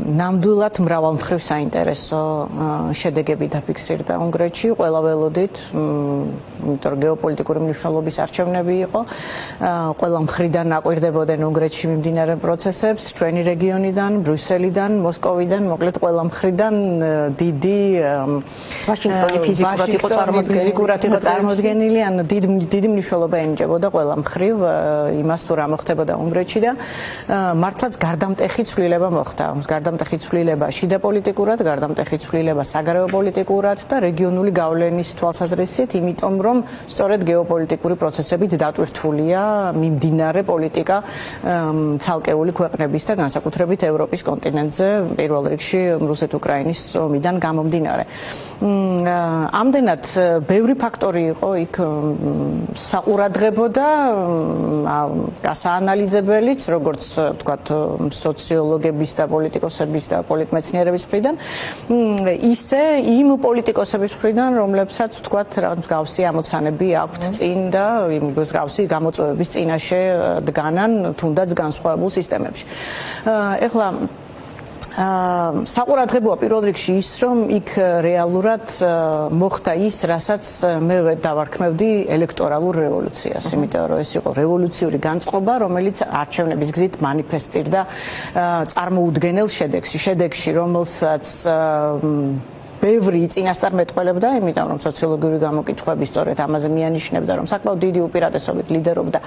ნამდვილად მრავალმხრივ საინტერესო შედეგები დაფიქსირდა უნგრეთში. ყველა ველოდით, იმიტომ რომ გეოპოლიტიკური მნიშვნელობის არჩევნები იყო, ყველა მხრიდან აკვირდებოდნენ უნგრეთში მიმდინარე პროცესებს, ჩვენი რეგიონიდან, ბრიუსელიდან, მოსკოვიდან, მოკლედ ყველა მხრიდან დიდი ვაშინგტონი ფიზიკურად იყო წარმოდგენილი, ან დიდი მნიშვნელობა ენიჭებოდა ყველა მხრივ იმას თუ რა მოხდებოდა უნგრეთში და მართლაც გარდამტეხი ცვლილება მოხდა. გარდამტეხი ცვლილება შიდა პოლიტიკურად, გარდამტეხი ცვლილება საგარეო პოლიტიკურად და რეგიონული გავლენის თვალსაზრისით, იმიტომ რომ სწორედ გეოპოლიტიკური პროცესებით დატვირთულია მიმდინარე პოლიტიკა ცალკეული ქვეყნების და განსაკუთრებით ევროპის კონტინენტზე, პირველ რიგში რუსეთ-უკრაინის ომიდან გამომდინარე. ამდენად ბევრი ფაქტორი იყო იქ საყურადღებო და გასაანალიზებელიც, როგორც ვთქვათ, სოციოლოგების და პოლიტიკოსების და პოლიტმეცნიერების მხრიდან, ისე იმ პოლიტიკოსების მხრიდან, რომლებსაც ვთქვათ, რაღაც მსგავსი ამოცანები აქვთ წინ და იმ მსგავსი გამოწვევების წინაშე დგანან, თუნდაც განსხვავებულ სისტემებში. ეხლა საყურადღებოა პირველ რიგში ის, რომ იქ რეალურად მოხდა ის, რასაც მე დავარქმევდი ელექტორალურ რევოლუციას, იმიტომ რომ ეს იყო რევოლუციური განწყობა, რომელიც არჩევნების გზით მანიფესტირდა წარმოუდგენელ შედეგში, რომელსაც ბევრი წინასწარმეტყველებდა, იმიტომ რომ სოციოლოგიური გამოკითხვები სწორედ ამაზე მიანიშნებდა, რომ საკმაოდ დიდი უპირატესობით ლიდერობდა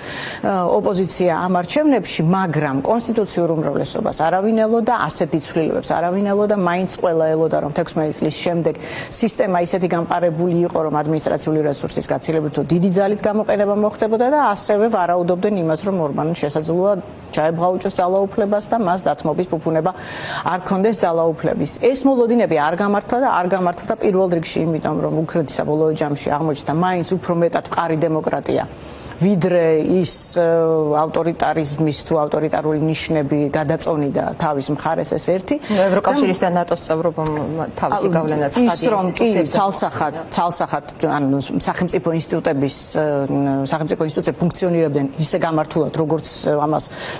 ოპოზიცია ამ არჩევნებში, მაგრამ კონსტიტუციურ უმრავლესობას არავინ ელოდა, ასეთი ცვლილებებს არავინ ელოდა, მაინც ყველა ელოდა, რომ 16 წლის შემდეგ სისტემა ისეთი გამყარებული იყო, რომ ადმინისტრაციული რესურსის გაცილებით დიდი ძალით გამოყენება მოხდებოდა და ასევე ვარაუდობდნენ იმას, რომ ორბანს შესაძლოა ჩაებღაუჭოს ძალაუფლებას და მას დათმობის ფუფუნება არ ქონდეს ძალაუფლების. ეს მოლოდინები არ გამართლა და არ გამართლა პირველ რიგში, იმიტომ რომ უკრაინის საბოლოო ჯამში აღმოჩნდა მაინც უფრო მეტად მყარი დემოკრატია, ვიდრე ის ავტორიტარიზმის თუ ავტორიტარული ნიშნები გადაწონიდა თავის მხარეს ეს ერთი. ევროკავშირის და ნატოს წევრობამ თავისი გავლენა ცხადია. ის რომ კი ცალსახად ანუ სახელმწიფო ინსტიტუციები ფუნქციონირებდნენ ისე გამართულად,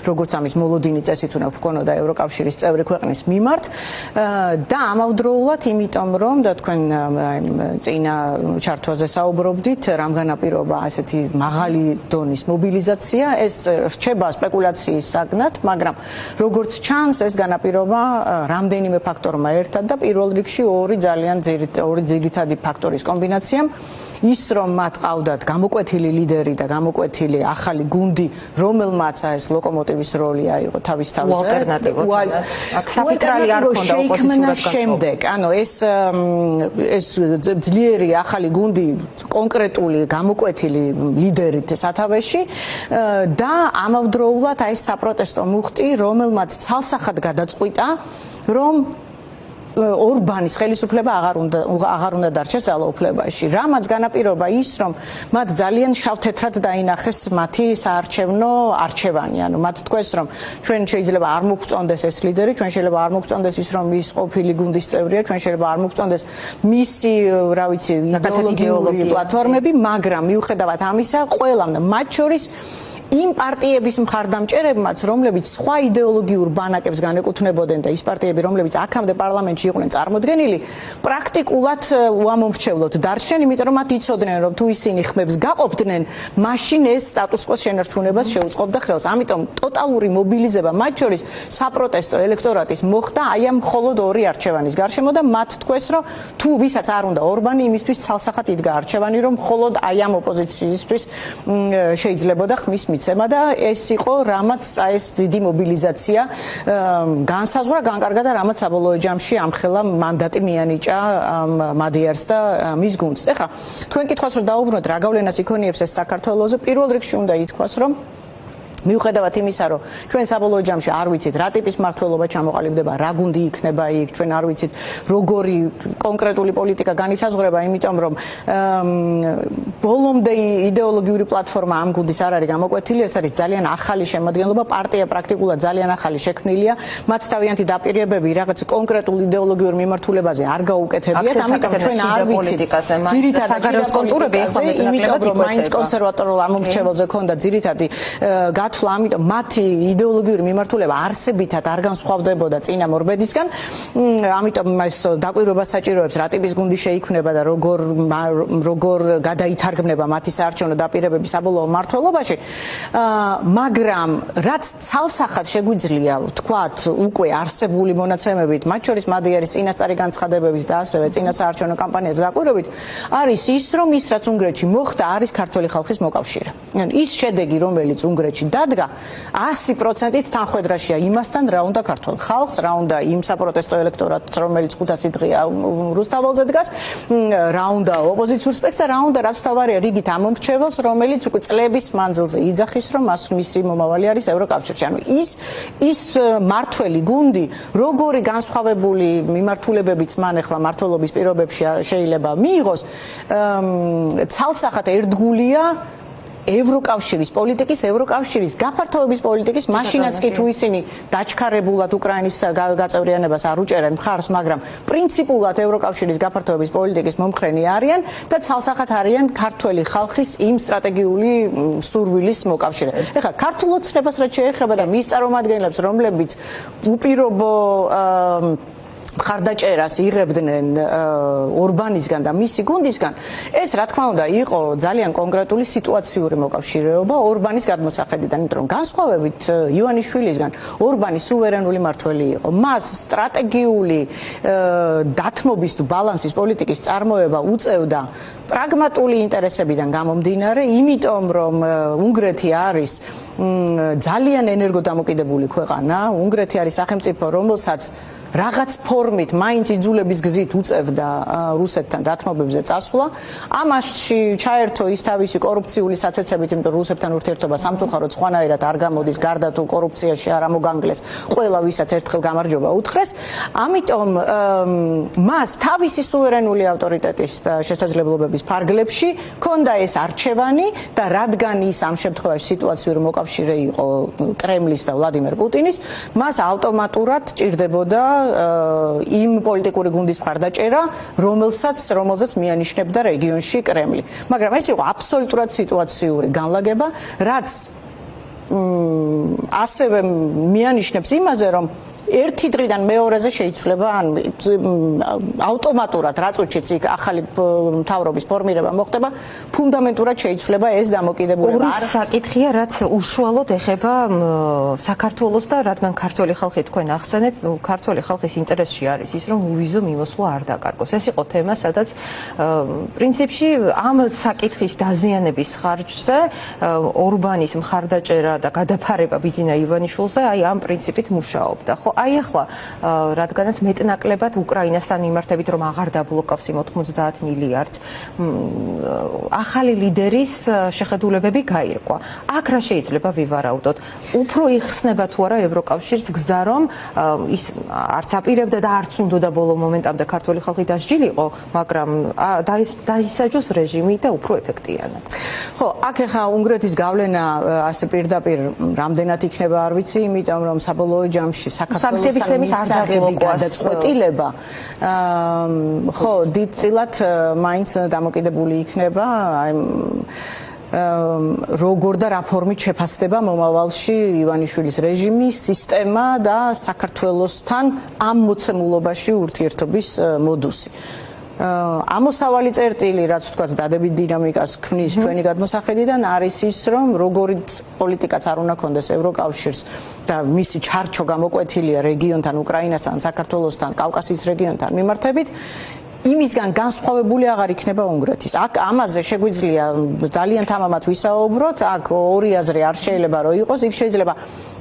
როგორც ამის მოლოდინი წესით უნდა ჰქონოდა ევროკავშირის წევრი ქვეყნის მიმართ და ამავდროულად იმიტომ რომ და თქვენ წინა ჩართვაზე საუბრობდით, რამგანაპირობა ასეთი მაღალი დონის მობილიზაცია, ეს რჩება სპეკულაციის საგნად, მაგრამ როგორც ჩანს, ეს განაპირობა რამდენიმე ფაქტორმა ერთად და პირველ რიგში ორი ძირითადი ფაქტორის კომბინაციამ, ის რომ მათ ყავდათ გამოკვეთილი ლიდერი და გამოკვეთილი ახალი გუნდი, რომელმაც ეს ლოკომოტივის როლი აიღო თავის თავზე. საფიქრალი არ ქონდა ოპოზიციურად შემდეგ, ანუ ეს ძლიერი ახალი გუნდი კონკრეტული გამოკვეთილი ლიდერით სათავეში და ამავდროულად აი საპროტესტო მუხტი, რომელმაც ცალსახად გადაწყვიტა, რომ ორბანის ხელისუფლება აღარ უნდა დარჩეს ძალაუფლებაში. რამაც განაპირობა ის, რომ მათ ძალიან შავთეთრად დაინახეს მათი საარჩევნო არჩევანი. ანუ მათ თქვეს, რომ ჩვენ შეიძლება არ მოგწონდეს ეს ლიდერი, ჩვენ შეიძლება არ მოგწონდეს ის, რომ ის ყოფილი გუნდის წევრია, ჩვენ შეიძლება არ მოგწონდეს მისი, რა ვიცი, იდეოლოგიური პლატფორმები, მაგრამ მიუხედავად ამისა, ყველამ, მათ შორის იმ პარტიების მხარდამჭერებმაც, რომლებიც სხვა იდეოლოგიურ ბანაკებს განეკუთვნებოდნენ და ის პარტიები, რომლებიც აქამდე პარლამენტში იყვნენ წარმოდგენილი, პრაქტიკულად უამომრჩევლოდ დარჩნენ, იმიტომ რომ მათ იცოდნენ, რომ თუ ისინი ხმებს გაყოფდნენ, მაშინ ეს სტატუს-კვოს შენარჩუნებას შეუწყობდა ხელს. ამიტომ ტოტალური მობილიზება, მათ შორის საპროტესტო ელექტორატის მოხდა აი ამ მხოლოდ ორი არჩევანის გარშემო და მათ თქვეს, რომ თუ ვისაც არ უნდა ორბანი, იმისთვის ცალსახად იდგა არჩევანი, რომ მხოლოდ აი ამ ოპოზიციისთვის შეიძლებოდა ხმის მიცემა და ეს იყო რამაც ეს დიდი მობილიზაცია განსაზღვრა, განკარგა და რამაც საბოლოო ჯამში ამხელა მანდატი მიანიჭა მადიარს და მის გუნდს. ეხლა თქვენ კითხვას რომ დაუბრუნოთ, რა გავლენას იქონიებს ეს საქართველოზე, პირველ რიგში უნდა ითქვას, რომ მიუხედავად იმისა, რომ ჩვენ საბოლოო ჯამში არ ვიცით რა ტიპის მმართველობა ჩამოყალიბდება, რა გუნდი იქნება იქ, ჩვენ არ ვიცით როგორი კონკრეტული პოლიტიკა განისაზღვრება, იმიტომ რომ ბოლომდე იდეოლოგიური პლატფორმა ამ გუნდის არ არის გამოკვეთილი, ეს არის ძალიან ახალი შემადგენლობა, პარტია პრაქტიკულად ძალიან ახალი შექმნილია, მათ თავიანთი დაპირებები რაღაც კონკრეტულ იდეოლოგიურ მიმართულებაზე არ გაუკეთებიათ, ამიტომ ჩვენ არ ვიცით ძირითადად საგარეო კონტურები ახლა მეტნაკლებად იკვეთება. მაინც კონსერვატორულ ამომრჩეველზე ქონდა ძირითადი მართლა ამიტომ მათი იდეოლოგიური მიმართულება არსებითად არ განსხვავდებოდა წინა მორბედისგან, ამიტომ ეს დაკვირვებას საჭიროებს რა ტიპის გუნდი შეიქმნება და როგორ გადაითარგმნება მათი საარჩევნო დაპირებები საბოლოო მმართველობაში, მაგრამ რაც ცალსახად შეგვიძლია ვთქვათ უკვე არსებული მონაცემებით, მათ შორის მადიარის წინასწარი განცხადებებით და ასევე წინა საარჩევნო კამპანიაზე დაკვირვებით, არის ის, რომ ის რაც უნგრეთში მოხდა, არის ქართველი ხალხის მოკავშირე. ის შედეგი, რომელიც უნგრეთში დადგა, 100%-ით თანხვედრაშია იმასთან, რა უნდა ქართველ ხალხს, რა უნდა იმ საპროტესტო ელექტორატს, რომელიც 500 დღეა რუსთაველზე დგას, რა უნდა ოპოზიციურ სპექტრს და რა უნდა რაც თავარია რიგით ამომრჩეველს, რომელიც უკვე წლების მანძილზე იძახის, რომ მისი მომავალი არის ევროკავშირში. ანუ ის მართველი გუნდი, როგორი განსხვავებული მიმართულებებიც მან ახლა მმართველობის პირობებში შეიძლება მიიღოს, ცალსახად ერთგულია ევროკავშირის პოლიტიკის, ევროკავშირის გაფართოების პოლიტიკის, მაშინაც კი თუ ისინი დაჩქარებულად უკრაინის გაწევრიანებას არ უჭერენ მხარს, მაგრამ პრინციპულად ევროკავშირის გაფართოების პოლიტიკის მომხრენი არიან და ცალსახად არიან ქართველი ხალხის იმ სტრატეგიული სურვილის მოკავშირე. ეხლა ქართულ ოცნებას რაც შეეხება და მის წარმომადგენლებს, რომლებიც უპირობო მხარდაჭერას იღებდნენ ორბანისგან და მისი გუნდისგან, ეს რა თქმა უნდა იყო ძალიან კონკრეტული სიტუაციური მოკავშირეობა ორბანის გადმოსახედიდან, იმიტომ რომ განსხვავებით ივანიშვილისგან, ორბანი სუვერენული მმართველი იყო. მას სტრატეგიული დათმობის თუ ბალანსის პოლიტიკის წარმოება უწევდა პრაგმატული ინტერესებიდან გამომდინარე, იმიტომ რომ უნგრეთი არის ძალიან ენერგოდამოკიდებული ქვეყანა, უნგრეთი არის სახელმწიფო, რომელსაც რაღაც ფორმით მაინც იძულების გზით უწევდა რუსეთთან დათმობებზე წასვლა. ამაში ჩაერთო ის თავისი კორუფციული საცეცებით, იმიტომ რუსებთან ურთიერთობა სამწუხაროდ სხვანაირად არ გამოდის, გარდა თუ კორუფციაში არ ამოგანგლეს ყველა, ვისაც ერთხელ გამარჯობა უთხრეს. ამიტომ მას თავისი სუვერენული ავტორიტეტის და შესაძლებლობების ფარგლებში ჰქონდა ეს არჩევანი და რადგან ის ამ შემთხვევაში სიტუაციური მოკავშირე იყო კრემლის და ვლადიმერ პუტინის, მას ავტომატურად ჭირდებოდა იმ პოლიტიკური გუნდის მხარდაჭერა, რომელზეც მიანიშნებდა რეგიონში კრემლი. მაგრამ ეს იყო აბსოლუტურად სიტუაციური განლაგება, რაც ასევე მიანიშნებს იმაზე, რომ ერთი დღიდან მეორეზე შეიცვლება, ან ავტომატურად რაც უჩიც იქ ახალი მთავრობის ფორმირება მოხდება, ფუნდამენტურად შეიცვლება ეს დამოკიდებულება. ორი საკითხია, რაც უშუალოდ ეხება საქართველოს და რადგან ქართველი ხალხი თქვენ ახსენეთ, ქართველი ხალხის ინტერესში არის ის, რომ უვიზო მიმოსვლა არ დაკარგოს. ეს იყო თემა, სადაც პრინციპში ამ საკითხის დაზიანების ხარჯზე ორბანის მხარდაჭერა და გადაფარება ბიძინა ივანიშვილზე აი ამ პრინციპით მუშაობდა. ხო, აი ახლა რადგანაც მეტნაკლებად უკრაინასთან მიმართებით რომ აღარ დაბლოკავს იმ 90 მილიარდს, ახალი ლიდერის შეხედულებები გაირკვა. აქ რა შეიძლება ვივარაუდოთ? უფრო იხსნება თუ არა ევროკავშირს გზა, რომ ის არც აპირებდა და არც უნდოდა ბოლო მომენტამდე ქართველი ხალხი დასჯილიყო, მაგრამ დაისაჯოს რეჟიმი და უფრო ეფექტიანად. ხო, აქ ახლა უნგრეთის გავლენა ასე პირდაპირ რამდენად იქნება არ ვიცი, იმიტომ რომ საბოლოო ჯამში სანქციების თემის არ გადაწყვეტილება ხო, დიდწილად მაინც დამოკიდებული იქნება აი როგორ და რა ფორმით შეფასდება მომავალში ივანიშვილის რეჟიმი, სისტემა და საქართველოსთან ამ მოცემულობაში ურთიერთობის მოდუსი. ამოსავალი წერტილი, რაც ვთქვათ, დადებით დინამიკას ქმნის ჩვენი გადმოსახედიდან, არის ის, რომ როგორიც პოლიტიკაც არ უნდა ქონდეს ევროკავშირს და მისი ჩარჩო გამოკვეთილია რეგიონთან, უკრაინასთან, საქართველოსთან, კავკასიის რეგიონთან მიმართებით, იმისგან განსხვავებული აღარ იქნება უნგრეთის. აქ ამაზე შეგვიძლია ძალიან თამამად ვისაუბროთ, აქ ორი აზრი არ შეიძლება რომ იყოს, იქ შეიძლება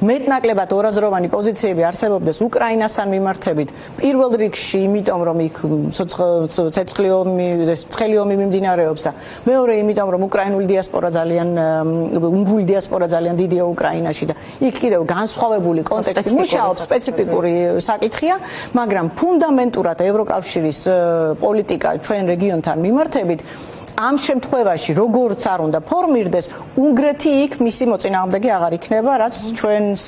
მეტნაკლებად ორაზროვანი პოზიციები არსებობდეს უკრაინასთან მიმართებით. პირველ რიგში, იმიტომ რომ იქ ცხელი ომი მიმდინარეობს და მეორე იმიტომ რომ უნგრული დიასპორა ძალიან დიდია უკრაინაში და იქ კიდევ განსხვავებული კონტექსტი მუშაობს, სპეციფიკური საკითხია, მაგრამ ფუნდამენტურად ევროკავშირის პოლიტიკა ჩვენ რეგიონთან მიმართებით ამ შემთხვევაში როგორც არ უნდა ფორმირდეს, უნგრეთი იქ მისი მოწინააღმდეგე აღარ იქნება, რაც ჩვენს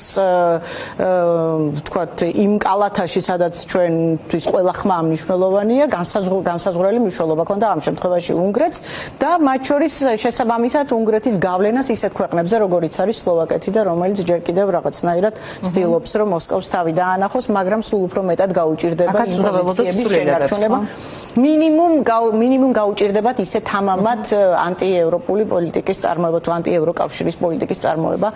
ვთქვათ, იმ კალათაში, სადაც ჩვენთვის ყველა ხმა მნიშვნელოვანია, განსაზღვრელი მნიშვნელობა ჰქონდა ამ შემთხვევაში უნგრეთს და მათ შორის შესაბამისად უნგრეთის გავლენას ისეთ ქვეყნებზე, როგორიც არის სლოვაკეთი და რომელიც ჯერ კიდევ რაღაცნაირად ცდილობს, რომ მოსკოვს თავი დაანახოს, მაგრამ სულ უფრო მეტად გაუჭირდება იმ პოზიციების შენარჩუნება. მინიმუმ გაუჭირდებათ ისე თამამად ანტიევროპული პოლიტიკის წარმოება თუ ანტიევროკავშირის პოლიტიკის წარმოება,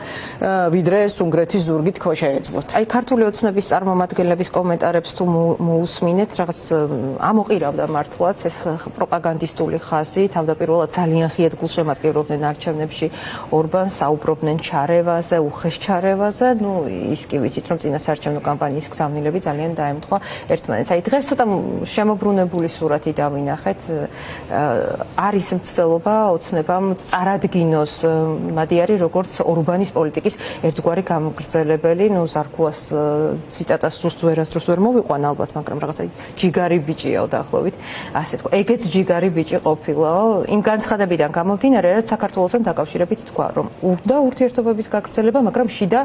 ვიდრე უნგრეთის ზურგით ხო შეეძლოთ. აი ქართული ოცნების წარმომადგენლების კომენტარებს თუ მოусმინეთ, რაღაც ამოყირავდა მართლაც ეს პროპაგანდისტული ხაზი, თავდაპირველად ძალიან ხიად გულშემატკივრობდნენ არჩევნებში ორბანს, საუბრობდნენ ჩარევაზე, უხეშ ჩარევაზე, ну ის კი ვიცით რომ წინა საარჩევნო კამპანიის გზავნილები ძალიან დაემთხვა ერთმანეთს. აი დღეს ცოტა შემოbrunებული სურათი დავინახეთ. არის მცდელობა ოცნებამ წარადგინოს მადიარი როგორც ორბანის პოლიტიკის ერთგვარი გამგრძელებელი, ну ზარქუას ციტატას ზუსტ ვერასდროს ვერ მოვიყვან ალბათ, მაგრამ რაღაცა ჯიგარი ბიჭიაო დაახლოებით, ასე თქვა. ეგეც ჯიგარი ბიჭი ყოფილაო, იმ განცხადებიდან გამომდინარე, რაც საქართველოსთან დაკავშირებით თქვა, რომ უნდა ურთიერთობების გაგრძელება, მაგრამ შიდა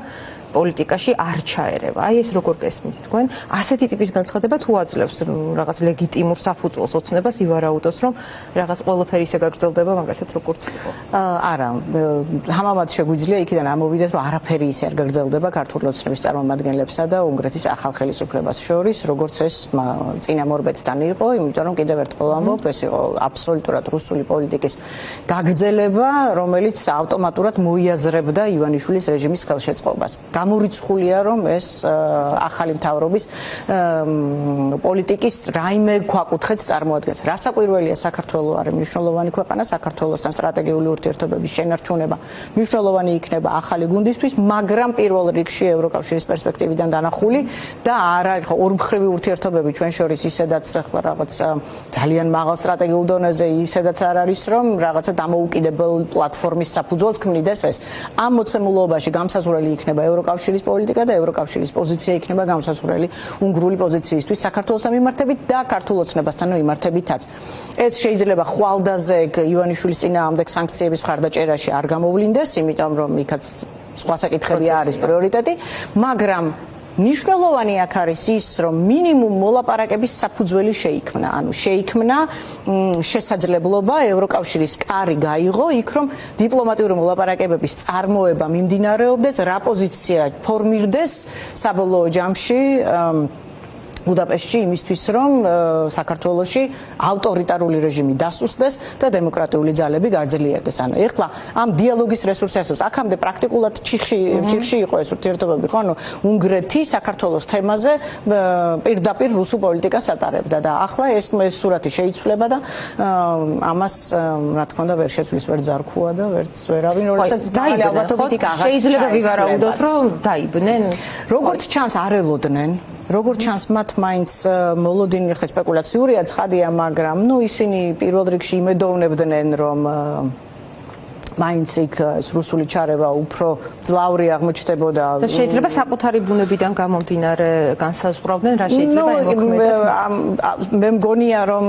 პოლიტიკაში არ ჩაერევა. აი ეს როგორ გესმით თქვენ? ასეთი ტიპის განცხადება თუ აძლევს რაღაც ლეგიტიმურ საფუძველს ოცნებას ივარაუდოს, რომ რაღაც ყველაფერი ისე გაგრძელდება, მაგალითად როგორც იყო. არა, ჰამამად შეგვიძლია იქიდან ამოვიდეს, რომ არაფერი ისე არ გაგრძელდება ქართული ოცნების წარმომადგენლებსა და უნგრეთის ახალ ხელისუფლებას შორის, როგორც ეს წინამორბედთან იყო, იმიტომ რომ კიდევ ერთხელ ვამბობ, ეს იყო აბსოლუტურად რუსული პოლიტიკის გაგრძელება, რომელიც ავტომატურად მოიაზრებდა ივანიშვილის რეჟიმის ხელშეწყობას. გამორიცხულია, რომ ეს ახალი მთავრობის პოლიტიკის რაიმე ქვაკუთხედს წარმოადგენს. რასაკვირველია, საქართველოს არის მნიშვნელოვანი ქვეყანა, საქართველოსთან სტრატეგიული ურთიერთობების შენარჩუნება მნიშვნელოვანი იქნება ახალი გუნდისთვის, მაგრამ პირველ რიგში ევროკავშირის პერსპექტივიდან დანახული და არა ხო ორმხრივი ურთიერთობები ჩვენ შორის ისედაც ახლა რაღაც ძალიან მაღალ სტრატეგიულ დონეზე ისედაც არ არის, რომ რაღაცა დამოუკიდებელ პლატფორმის საფუძველს ქმნიდეს ეს. ამ მოცემულობაში გამსაზღვრელი იქნება ევროკავშირის პოლიტიკა და ევროკავშირის პოზიცია იქნება გამსაზღვრელი უნგრული პოზიციისთვის საქართველოს მიმართებით და ქართულ ოცნებასთან მიმართებითაც. ეს შეიძლება ხვალდაზე ივანიშვილის წინააღმდეგ სანქციების მხარდაჭერაში არ გამოვლინდეს, იმიტომ რომ იქაც სხვა საკითხები არის პრიორიტეტი, მაგრამ მნიშვნელოვანი აქ არის ის, რომ მინიმუმ მოლაპარაკების საფუძველი შეიქმნა, ანუ შეიქმნა შესაძლებლობა ევროკავშირის კარი გაიღო იქ, რომ დიპლომატიური მოლაპარაკებების წარმოება მიმდინარეობდეს, რა პოზიცია ფორმირდეს საბოლოო ჯამში ბუდაპეშტში იმისთვის, რომ საქართველოში ავტორიტარული რეჟიმი დასუსტდეს და დემოკრატიული ძალები გაძლიერდეს. ანუ ეხლა ამ დიალოგის რესურსებს აქამდე პრაქტიკულად ჭიხში იყო ეს ურთიერთობები, ხო? ანუ უნგრეთი საქართველოს თემაზე პირდაპირ რუსულ პოლიტიკას ატარებდა და ახლა ეს სურათი შეიცვლება და ამას რა თქმა უნდა ვერ შეცვლის ვერ ზარქუა და ვერც ვერავინ, როდესაც დაიბნენ ალბათობით იქ აღარ შეიძლება ვივარაუდოთ, რომ დაიბნენ. როგორც ჩანს არ ელოდნენ როგორც ჩანს მათ მაინც მოლოდინი ხე სპეკულაციურია ცხადია, მაგრამ ნუ ისინი პირველ რიგში იმედოვნებდნენ, რომ მაინც იქ რუსული ჩარევა უფრო ძლავრი აღმოჩნდებოდა და შეიძლება საკუთარი ბუნებიდან გამომდინარე განსაზღვრავდნენ რა შეიძლება ემოქმედოთ. მე მგონია რომ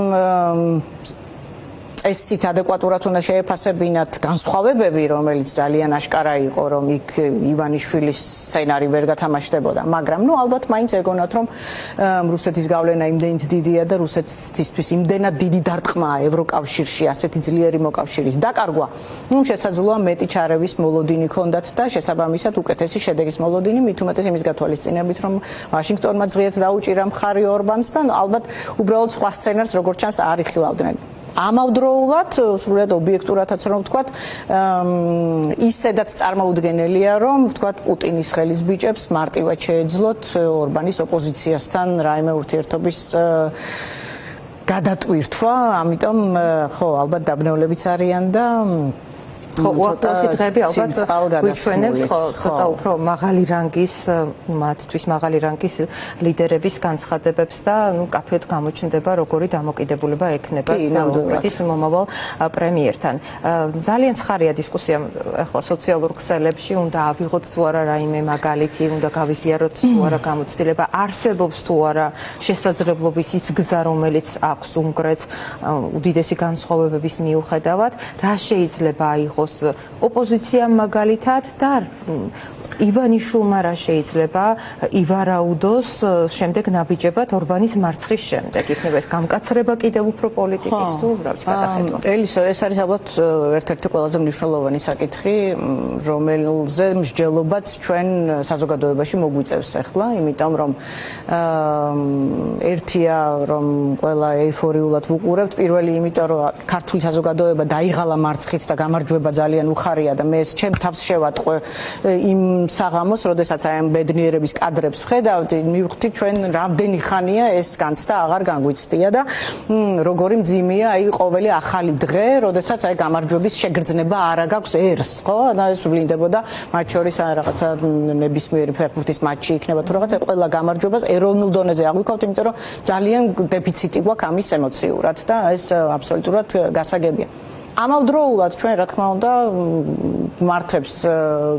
წესით ადეკვატურად უნდა შეეფასებინათ განსხვავებები, რომელიც ძალიან აშკარა იყო, რომ იქ ივანიშვილის სცენარი ვერ გათამაშდებოდა, მაგრამ ნუ ალბათ მაინც ეგონათ, რომ რუსეთის გავლენა იმდენით დიდია და რუსეთისთვის იმდენად დიდი დარტყმაა ევროკავშირში ასეთი ძლიერი მოკავშირის დაკარგვა, ნუ შესაძლოა მეტი ჩარევის მოლოდინი ქონდათ და შესაბამისად უკეთესი შედეგის მოლოდინი, მით უმეტეს იმის გათვალისწინებით, რომ ვაშინგტონმა ძლიერ დაუჭირა მხარი ორბანს და ალბათ უბრალოდ სხვა სცენარს როგორც ჩანს არ იხილავდნენ. ამავდროულად, სრულად ობიექტურადაც რომ ვთქვათ, ისედაც წარმოუდგენელია, რომ ვთქვათ, პუტინის ხელის ბიჭებს მარტივად შეეძლოთ ორბანის ოპოზიციასთან რაიმე ურთიერთობის გადატვირთვა, ამიტომ ხო, ალბათ დაბნევლებიც არიან და ხო, უახლოესი დღეები ალბათ გვიჩვენებს ცოტა უფრო მაღალი რანგის, მათთვის მაღალი რანგის ლიდერების განცხადებებს და კაფეოდ გამოჩნდება როგორი დამოკიდებულება ექნება უκრაინის მომავალ პრემიერთან. ძალიან ცხარია დისკუსია ახლა სოციალურ ქსელებში, უნდა ავიღოთ თუ არა რაიმე მაგალითი, უნდა გავიზიაროთ თუ არა გამოცდილება, არსებობს თუ არა შესაძლებლობის ის გზა, რომელიც აქვს უნგრეთს უდიდესი განსხვავებების მიუხედავად, რა შეიძლება აიღოს ოპოზიციამ მაგალითად და ივანიშვილმა რა შეიძლება ივარაუდოს შემდეგ ნაბიჯებად ორბანის მარცხის შემდეგ. იქნება ეს გამკაცრება კიდევ უფრო პოლიტიკის თუ უბრალოდ გადახედვა. ელისო, ეს არის ალბათ ერთ-ერთი ყველაზე მნიშვნელოვანი საკითხი, რომელზე მსჯელობაც ჩვენ საზოგადოებაში მოგვიწევს ახლა, იმიტომ რომ ერთია რომ ყველა ეიფორიულად ვუყურებთ, პირველი იმიტომ რომ ქართული საზოგადოება დაიღალა მარცხით და გამარჯვება ძალიან უხარია და მე ეს ჩემ თავს შევატყვე იმ საღამოს, როდესაც აი ამ ბედნიერების კადრებს ვხედავდი, მივხვდი ჩვენ რამდენი ხანია ეს განცდა აღარ განგვიცდია და როგორი მძიმეა აი ყოველი ახალი დღე, როდესაც აი გამარჯვების შეგრძნება არა გაქვს ერს, ხო? და ეს ვლინდებოდა მათ შორის რაღაცა ნებისმიერი ფეხბურთის მატჩი იქნება თუ რაღაცა, ყველა გამარჯვებას ეროვნულ დონეზე აღვიქავთ, იმიტომ რომ ძალიან დეფიციტი გვაქვს ამის ემოციურად და ეს აბსოლუტურად გასაგებია. ამავდროულად ჩვენ რა თქმა უნდა მართებს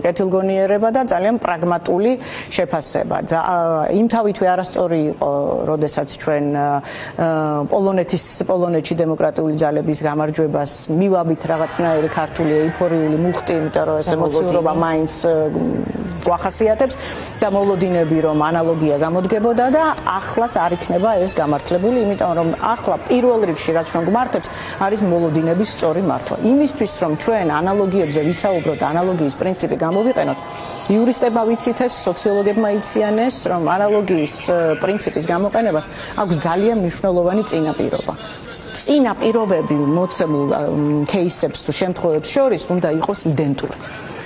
კეთილგონიერება და ძალიან პრაგმატული შეფასება. იმთავითვე არასწორი იყო, როდესაც ჩვენ პოლონეთში დემოკრატიული ძალების გამარჯვებას მივაბით რაღაცნაირი ქართული ეიფორიული მუხტი, იმიტომ რომ ეს ემოციურობა მაინც გვახასიათებს და მოლოდინები რომ ანალოგია გამოდგებოდა და ახლაც არ იქნება ეს გამართლებული, იმიტომ რომ ახლა პირველ რიგში რაც ჩვენ გვმართებს არის მოლოდინების სწორი მართვა. იმისთვის რომ ჩვენ ანალოგიებზე ვისაუბროთ, ანალოგიის პრინციპი გამოვიყენოთ, იურისტებმა ვიცით ეს, სოციოლოგებმა იციან ეს, რომ ანალოგიის პრინციპის გამოყენებას აქვს ძალიან მნიშვნელოვანი წინაპირობა. წინაპირობები მოცემულ кейსებს თუ შემთხვევებს შორის უნდა იყოს იდენტური.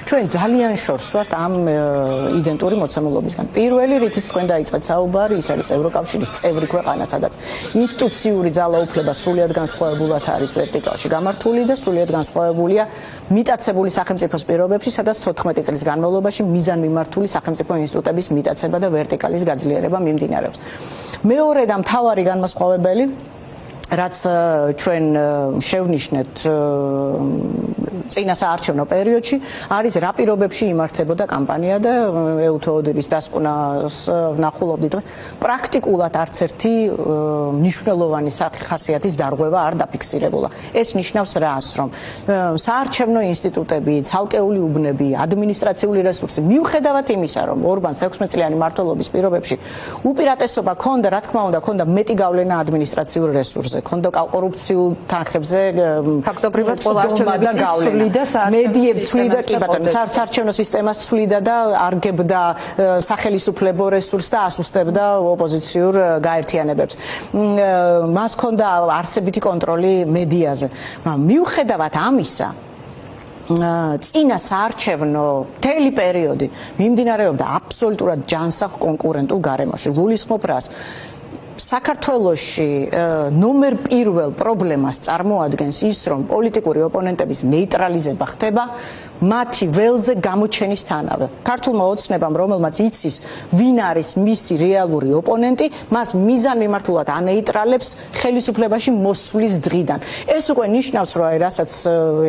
ჩვენ ძალიან შორს ვართ ამ იდენტური მოცემულობისგან. პირველი რითიც თქვენ დაიწყეთ საუბარი, ის არის ევროკავშირის წევრი ქვეყანა, სადაც ინსტიტუციური ძალაუფლება სრულიად განსხვავებულად არის ვერტიკალში გამართული და სრულიად განსხვავებულია მიტაცებული სახელმწიფოს პირობებში, სადაც 14 წლის განმავლობაში მიზანმიმართული სახელმწიფო ინსტიტუტების მიტაცება და ვერტიკალის გაძლიერება მიმდინარეობს. მეორე და მთავარი განმასხვავებელი რაც ჩვენ შევნიშნეთ წინა საარჩევნო პერიოდში არის რა პირობებში იმართებოდა კამპანია და ეუთოოდირის დასკვნას ვნახულობდი დღეს პრაქტიკულად არც ერთი მნიშვნელოვანი ხასიათის დარღვევა არ დაფიქსირებულა. ეს ნიშნავს რას, რომ საარჩევნო ინსტიტუტები, ცალკეული უბნები, ადმინისტრაციული რესურსი მიუხედავად იმისა, რომ ორბანს 16 წლიანი მმართველობის პირობებში უპირატესობა ჰქონდა, რა თქმა უნდა, ჰქონდა მეტი გავლენა ადმინისტრაციულ რესურსზე, ჰქონდა კორუფციულ თანხებზე ფაქტობრივად ყველა არჩევნების ცვლიდა მედიებს ცვლიდა კი ბატონო საარჩევნო სისტემას ცვლიდა და არგებდა სახელისუფლებო რესურსს და ასუსტებდა ოპოზიციურ გაერთიანებებს. მას ჰქონდა არსებითი კონტროლი მედიაზე. მიუხედავად ამისა, წინა საარჩევნო მთელი პერიოდი მიმდინარეობდა აბსოლუტურად ჯანსაღ კონკურენტულ გარემოში. გულისხმობ რას? საქართველოში ნომერ პირველ პრობლემას წარმოადგენს ის, რომ პოლიტიკური ოპონენტების ნეიტრალიზება ხდება მათი ველზე გამოჩენისთანავე. ქართულმა ოცნებამ, რომელმაც იცის, ვინ არის მისი რეალური ოპონენტი, მას მიზანმიმართულად ანეიტრალებს ხელისუფლებაში მოსვლის დღიდან. ეს უკვე ნიშნავს, რომ აი რასაც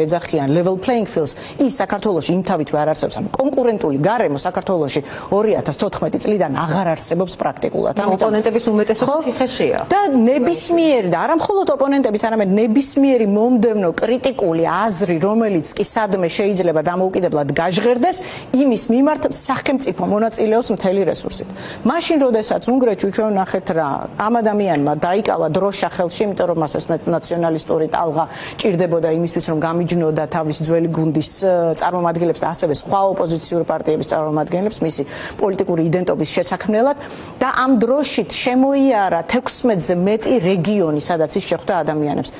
ეძახიან level playing fields, ის საქართველოში იმთავითვე არ არსებობს. კონკურენტული გარემო საქართველოში 2014 წლიდან აღარ არსებობს პრაქტიკულად. ოპონენტების უმეტესობა ციხეშია. და ნებისმიერი და არა მხოლოდ ოპონენტების, არამედ ნებისმიერი მომდევნო კრიტიკული აზრი, რომელიც კი სადმე შეიძლება დამოუკიდებლად გაჟღერდეს, იმის მიმართ სახელმწიფო მონაწილეობს მთელი რესურსით. მაშინ, როდესაც უნგრეთში ჩვენ ნახეთ რა, ამ ადამიანმა დაიკავა დროშა ხელში, იმიტომ რომ მას ეს ნაციონალისტური ტალღა ჭირდებოდა იმისთვის, რომ გამიჯნოდა თავის ძველი გუნდის წარმომადგენლებს და ასევე სხვა ოპოზიციური პარტიების წარმომადგენლებს მისი პოლიტიკური იდენტობის შესაქმნელად და ამ დროშით შემოიარა 16-ზე მეტი რეგიონი, სადაც ის შეხვდა ადამიანებს.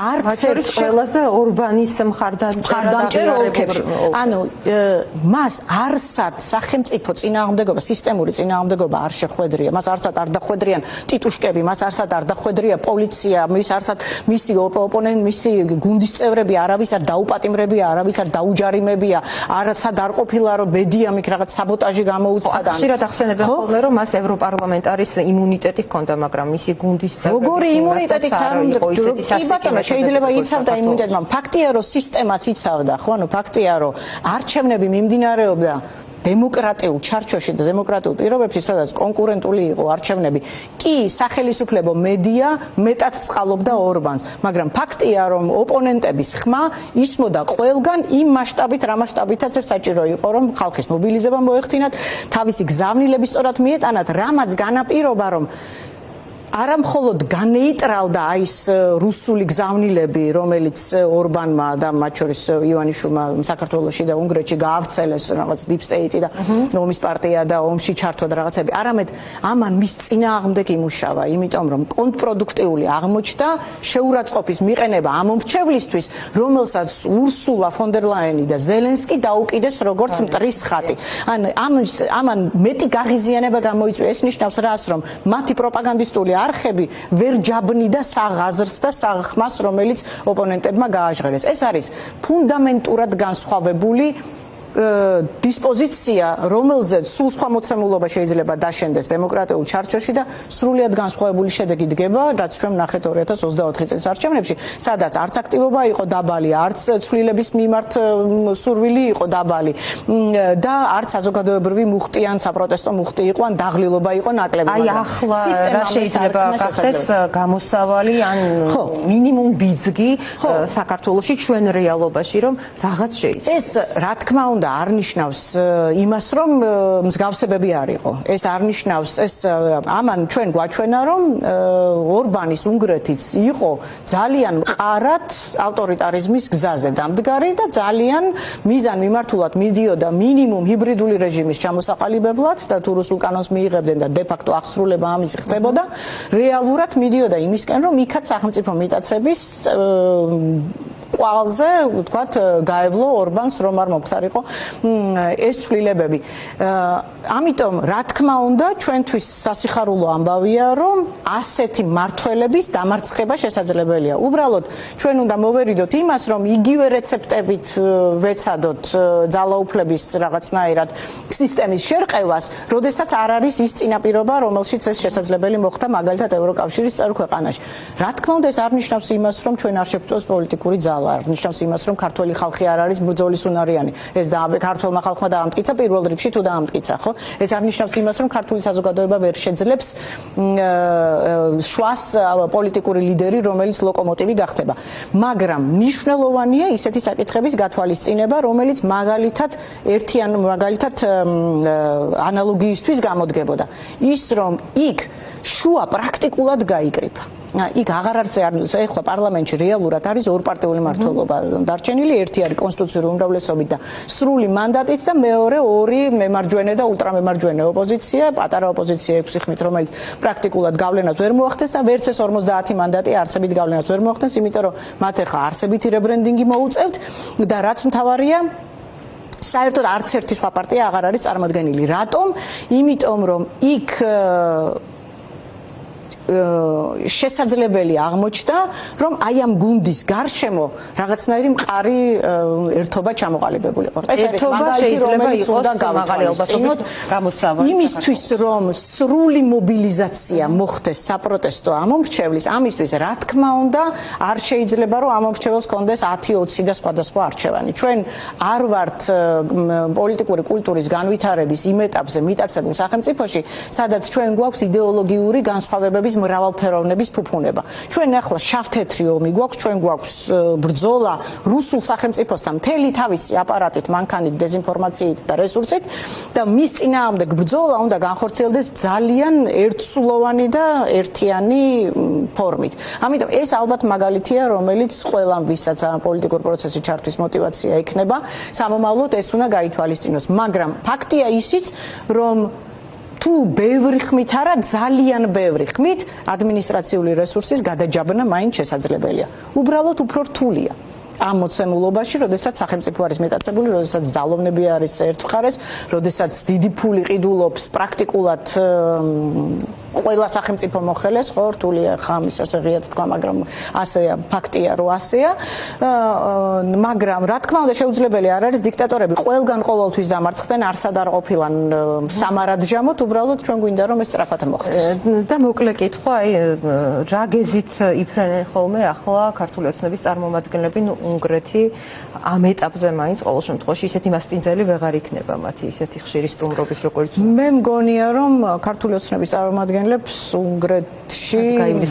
არც ერთ ყველაზე ორბანის მხარდამჭერ ოლქებში. ანუ მას არსად სახელმწიფო წინააღმდეგობა, სისტემური წინააღმდეგობა არ შეხვედრია, მას არსად არ დახვედრიან ტიტუშკები, მას არსად არ დახვედრია პოლიცია, მის არსად მისი ოპონენტი, მისი გუნდის წევრები არავის არ დაუპატიმრებია, არავის არ დაუჯარიმებია, არასად არ ყოფილა რომ ბედია მიქ რაღაც საბოტაჟი გამოუცხადა. ხშირად ახსენებენ ხოლმე რომ მას ევროპარლამენტარის იმუნიტეტი ჰქონდა, მაგრამ მისი გუნდის წევრები როგორი იმუნიტეტიც არ უნდა კი ბატონო შეიძლება იცავდა იმუნიტეტმა. ფაქტია რომ სისტემაც იცავდა, ხო, ანუ ფაქტია რომ არჩევნები მიმდინარეობდა დემოკრატიულ ჩარჩოში და დემოკრატიულ პირობებში, სადაც კონკურენტული იყო არჩევნები, კი სახელისუფლებო მედია მეტად წყალობდა ორბანს, მაგრამ ფაქტია რომ ოპონენტების ხმა ისმოდა ყველგან იმ მასშტაბით, რა მასშტაბითაც ეს საჭირო იყო, რომ ხალხის მობილიზება მოეხდინათ, თავისი გზავნილები სწორად მიეტანათ, რამაც განაპირობა რომ არა მხოლოდ განეიტრალდა ის რუსული გზავნილები, რომელიც ორბანმა და მათ შორის ივანიშვილმა საქართველოში და უნგრეთში გაავრცელეს რაღაც deep state და ომის პარტია და ომში ჩართვა და რაღაცები. არამედ ამან მის წინააღმდეგ იმუშავა, იმიტომ რომ კონტრპროდუქტიული აღმოჩნდა შეურაცხყოფის მიყენება ამ მომრჩევლისთვის, რომელსაც ურსულა ფონ დერ ლაიანი და ზელენსკი დაუკიდეს როგორც მტრის ხატი. ამან მეტი გაღიზიანება გამოიწვია. ეს ნიშნავს რას, რომ მათი პროპაგანდისტული არხები ვერ ჯაბნიდა საღაზრს და საღხმას, რომელიც ოპონენტებმა გააჟღერეს. ეს არის ფუნდამენტურად განსხვავებული დისპოზიცია, რომელზეც სულ სხვა მოცემულობა შეიძლება დაშენდეს დემოკრატიულ ჩარჩოში და სრულიად განსხვავებული შედეგი დგება, რაც ჩვენ ვნახეთ 2024 წლის არჩევნებში, სადაც არც აქტივობა იყო დაბალი, არც ცვლილების მიმართ სურვილი იყო დაბალი და არც საზოგადოებრივი მუხტი ან საპროტესტო მუხტი იყო, ან დაღლილობა იყო ნაკლები. აი ახლა რა შეიძლება გახდეს გამოსავალი ან მინიმუმ ბიძგი საქართველოში ჩვენ რეალობაში, რომ რაღაც შეიძლება. ეს რა თქმა უნდა არ ნიშნავს იმას, რომ მსგავსებები არ იყო. ეს არ ნიშნავს, ეს ამან ჩვენ გვაჩვენა, რომ ორბანის უნგრეთიც იყო ძალიან მყარად ავტორიტარიზმის გზაზე დამდგარი და ძალიან მიზან მიმართულად მიდიოდა მინიმუმ ჰიბრიდული რეჟიმის ჩამოსაყალიბებლად და თუ რუსულ კანონს მიიღებდნენ და დე-ფაქტო აღსრულება ამის ხდებოდა, რეალურად მიდიოდა იმისკენ, რომ იქაც სახელმწიფო მიტაცების ყველაზე ვთქვათ გაევლო ორბანს რომ არ მომხდარიყო ეს ცვლილებები. ამიტომ რა თქმა უნდა ჩვენთვის სასიხარულო ამბავია რომ ასეთი მართველების დამარცხება შესაძლებელია. უბრალოდ ჩვენ უნდა მოვერიდოთ იმას რომ იგივე რეცეპტებით ვეცადოთ ძალაუფლების რაღაცნაირად სისტემის შერყევას, როდესაც არ არის ის წინაპირობა რომელშიც ეს შესაძლებელი მოხდა მაგალითად ევროკავშირის წევრ ქვეყანაში. რა თქმა უნდა ეს არ ნიშნავს იმას რომ ჩვენ არ შეგვწევს პოლიტიკური ძალა. არ ნიშნავს იმას, რომ ქართული ხალხი არ არის ბრძოლის უნარიანი. ეს ქართულმა ხალხმა დაამტკიცა პირველ რიგში თუ დაამტკიცა, ხო? ეს არ ნიშნავს იმას, რომ ქართული საზოგადოება ვერ შეძლებს შვას პოლიტიკური ლიდერი, რომელიც ლოკომოტივი გახდება. მაგრამ მნიშვნელოვანია ისეთი საკითხების გათვალისწინება, რომელიც მაგალითად ანალოგიისთვის გამოდგებოდა. ის რომ იქ შუა პრაქტიკულად გაიკრიფა. იქ აღარ არის ეხლა პარლამენტში რეალურად არის ორპარტიული მმართველობა დარჩენილი, ერთი არის კონსტიტუციური უმრავლესობით და სრული მანდატით და მეორე ორი მემარჯვენე და ულტრამემარჯვენე ოპოზიცია, პატარა ოპოზიცია 6 ხმით, რომელიც პრაქტიკულად გავლენას ვერ მოახდენს და ვერც ეს 50 მანდატი არსებით გავლენას ვერ მოახდენს, იმიტომ რომ მათ ახლა არსებითი რებრენდინგი მოუწევთ და რაც მთავარია საერთოდ არც ერთი სხვა პარტია აღარ არის წარმოდგენილი. რატომ? იმიტომ რომ იქ შესაძლებელი აღმოჩნდა, რომ აი ამ გუნდის გარშემო რაღაცნაირი მყარი ერთობა ჩამოყალიბებულიყო. ეს არის მაგალითი, რომელიც უნდა გავიტანოთ იმისთვის, რომ სრული მობილიზაცია მოხდეს საპროტესტო ამომრჩევლის, ამისთვის რა თქმა უნდა არ შეიძლება რომ ამომრჩეველს კონდეს 10-20 და სხვადასხვა არჩევანი. ჩვენ არ ვართ პოლიტიკური კულტურის განვითარების იმ ეტაპზე მიტაცებულ სახელმწიფოში, სადაც ჩვენ გვაქვს იდეოლოგიური განსხვავებების მრავალფეროვნების ფუფუნება. ჩვენ ახლა შავთეთრი ომი გვაქვს, ჩვენ გვაქვს ბრძოლა რუსულ სახელმწიფოსთან მთელი თავისი აპარატით, მანქანით, დეზინფორმაციით და რესურსით და მის წინააღმდეგ ბრძოლა უნდა განხორციელდეს ძალიან ერთსულოვანი და ერთიანი ფორმით. ამიტომ ეს ალბათ მაგალითია, რომელიც ყველამ ვისაც პოლიტიკურ პროცესში ჩართვის мотиваცია ექნება, სამომავლოდ ეს უნდა გაითვალისწინოს, მაგრამ ფაქტია ისიც, რომ თუ ბევრი ხმით არა, ძალიან ბევრი ხმით ადმინისტრაციული რესურსის გადაჯაბნა მაინც შესაძლებელია. უბრალოდ უფრო რთულია. ამ მოცემულობაში, როდესაც სახელმწიფო არის მეტაცებული, როდესაც ძალოვნები არის ერთ მხარეს, როდესაც დიდი ფული ყიდულობს პრაქტიკულად ყველა სახელმწიფო მოხელეს, ხო, რთულია ხამის ასე ღიად თქვა, მაგრამ ასეა, ფაქტია, რომ ასეა. მაგრამ რა თქმა უნდა, შეუძლებელი არ არის დიქტატორები ყველგან ყოველთვის დამარცხდნენ, არსად არ ყოფილან სამარადჟამოთ, უბრალოდ ჩვენ გვინდა რომ ეს სწრაფად მოხდეს. და მოკლე კითხვა, აი რა გეზით იფრენენ ხოლმე ახლა ქართული ოცნების წარმომადგენლები, უნგრეთი ამ ეტაპზე მაინც ყოველ შემთხვევაში ისეთი მასპინძელი ვეღარ იქნება მათი ისეთი ხშირი სტუმრობის როგორც მე მგონია რომ ქართული ოცნების წარმომადგენლებს უნგრეთში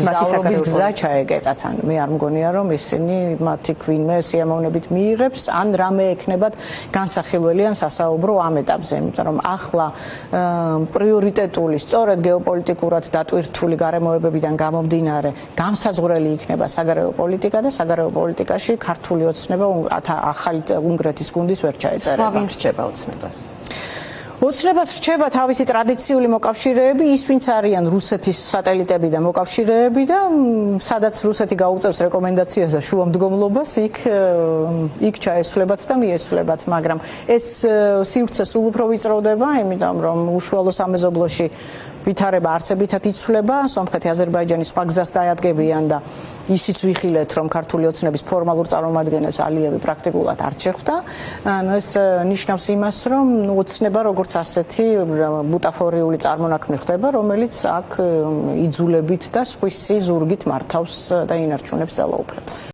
მათი გზა ჩაეკეტათ. მე არ მგონია რომ ისინი მათი ქვინმე სიამოვნებით მიიღებს ან რამე ექნებათ განსახილველი ან სასაუბრო ამ ეტაპზე, იმიტომ რომ ახლა პრიორიტეტული სწორედ გეოპოლიტიკურად დატვირთული გარემოებებიდან გამომდინარე განსაზღვრელი იქნება საგარეო პოლიტიკა და საგარეო პოლიტიკაში ქართული ოცნება ახალი უნგრეთის გუნდის ვერ ჩაეწერება. სხვა ვინ რჩება ოცნებას? ოცნებას რჩება თავისი ტრადიციული მოკავშირეები, ის ვინც არიან რუსეთის სატელიტები და მოკავშირეები და სადაც რუსეთი გაუწევს რეკომენდაციას და შუამდგომლობას, იქ ჩაესვლებათ და მიესვლებათ, მაგრამ ეს სივრცე სულ უფრო ვიწროვდება, იმიტომ რომ უშუალო სამეზობლოში ვითარება არსებითად იცვლება, სომხეთი, აზერბაიჯანი სხვა გზას დაადგებიან და ისიც ვიხილეთ, რომ ქართული ოცნების ფორმალურ წარმომადგენლებს ალიევი პრაქტიკულად არ შეხვდა. ეს ნიშნავს იმას, რომ ოცნება როგორც ასეთი ბუტაფორიული წარმონაქმნი ხდება, რომელიც აქ იძულებით და სხვისი ზურგით მართავს და ინარჩუნებს ძალაუფლებას.